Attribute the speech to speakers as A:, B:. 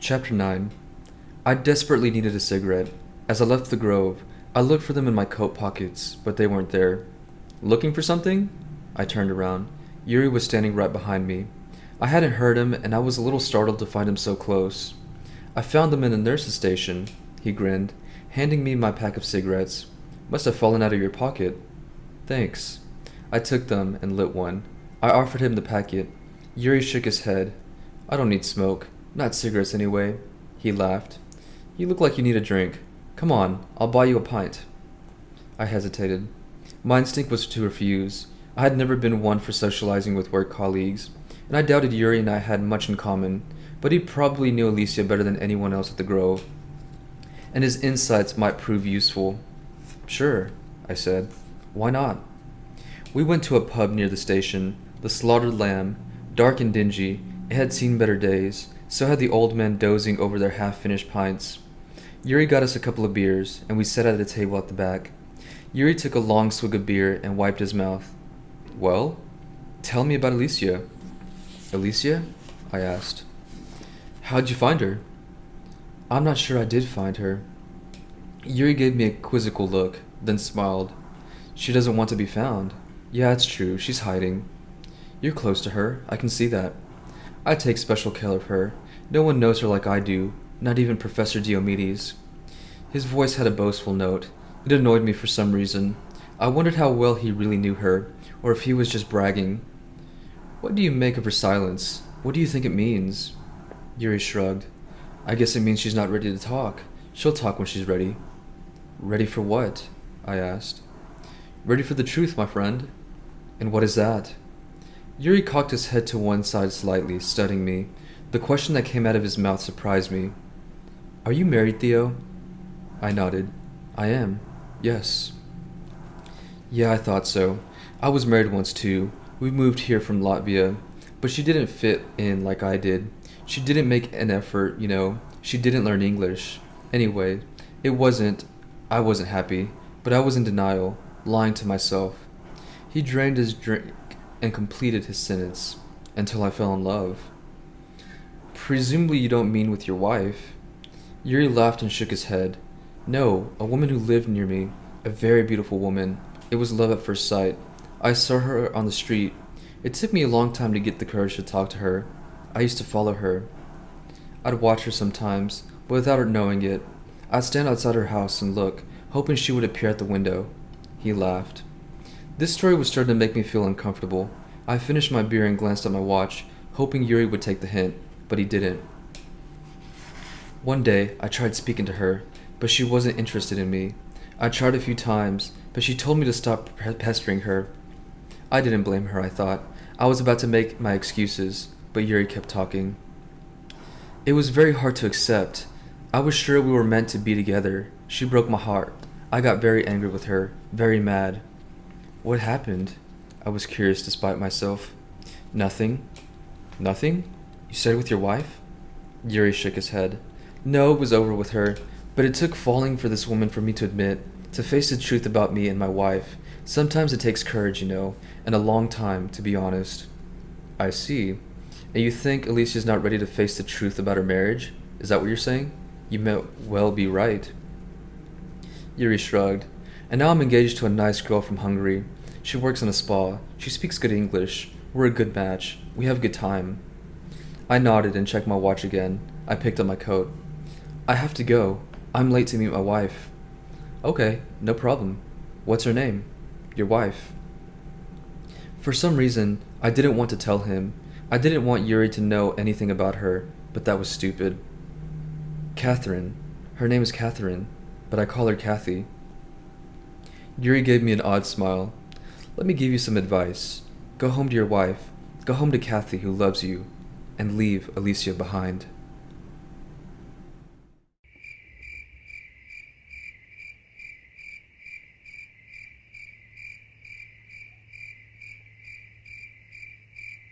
A: Chapter 9. I desperately needed a cigarette. As I left the grove, I looked for them in my coat pockets, but they weren't there. Looking for something? I turned around. Yuri was standing right behind me. I hadn't heard him, and I was a little startled to find him so close. I found them in the nurse's station, he grinned, handing me my pack of cigarettes. Must have fallen out of your pocket. Thanks. I took them and lit one. I offered him the packet. Yuri shook his head. I don't need smoke. Not cigarettes anyway. He laughed. You look like you need a drink. Come on, I'll buy you a pint. I hesitated. My instinct was to refuse. I had never been one for socializing with work colleagues, and I doubted Yuri and I had much in common, but he probably knew Alicia better than anyone else at the Grove, and his insights might prove useful. Sure, I said. Why not? We went to a pub near the station, the Slaughtered Lamb, dark and dingy. It had seen better days. So had the old men dozing over their half-finished pints. Yuri got us a couple of beers, and we sat at a table at the back. Yuri took a long swig of beer and wiped his mouth. Well, tell me about Alicia. Alicia? I asked. How'd you find her? I'm not sure I did find her. Yuri gave me a quizzical look, then smiled. She doesn't want to be found. Yeah, it's true, she's hiding. You're close to her, I can see that. I take special care of her. No one knows her like I do, not even Professor Diomedes. His voice had a boastful note. It annoyed me for some reason. I wondered how well he really knew her, or if he was just bragging. What do you make of her silence? What do you think it means? Yuri shrugged. I guess it means she's not ready to talk. She'll talk when she's ready. Ready for what? I asked. Ready for the truth, my friend. And what is that? Yuri cocked his head to one side slightly, studying me. The question that came out of his mouth surprised me. Are you married, Theo? I nodded. I am. Yes. Yeah, I thought so. I was married once too. We moved here from Latvia. But she didn't fit in like I did. She didn't make an effort, you know. She didn't learn English. Anyway, I wasn't happy. But I was in denial, lying to myself. He drained his drink and completed his sentence. Until I fell in love. Presumably you don't mean with your wife. Yuri laughed and shook his head. No, a woman who lived near me. A very beautiful woman. It was love at first sight. I saw her on the street. It took me a long time to get the courage to talk to her. I used to follow her. I'd watch her sometimes, but without her knowing it. I'd stand outside her house and look, hoping she would appear at the window. He laughed. This story was starting to make me feel uncomfortable. I finished my beer and glanced at my watch, hoping Yuri would take the hint, but he didn't. One day, I tried speaking to her, but she wasn't interested in me. I tried a few times, but she told me to stop pestering her. I didn't blame her, I thought. I was about to make my excuses, but Yuri kept talking. It was very hard to accept. I was sure we were meant to be together. She broke my heart. I got very angry with her, very mad. What happened? I was curious despite myself. Nothing. Nothing? You said with your wife? Yuri shook his head. No, it was over with her, but it took falling for this woman for me to admit, to face the truth about me and my wife. Sometimes it takes courage, you know, and a long time, to be honest. I see. And you think Alicia's not ready to face the truth about her marriage? Is that what you're saying? You may well be right. Yuri shrugged. And now I'm engaged to a nice girl from Hungary. She works in a spa. She speaks good English. We're a good match. We have a good time. I nodded and checked my watch again. I picked up my coat. I have to go. I'm late to meet my wife. Okay, no problem. What's her name? Your wife. For some reason, I didn't want to tell him. I didn't want Yuri to know anything about her, but that was stupid. Catherine. Her name is Catherine, but I call her Kathy. Yuri gave me an odd smile. Let me give you some advice. Go home to your wife. Go home to Kathy, who loves you. And leave Alicia behind.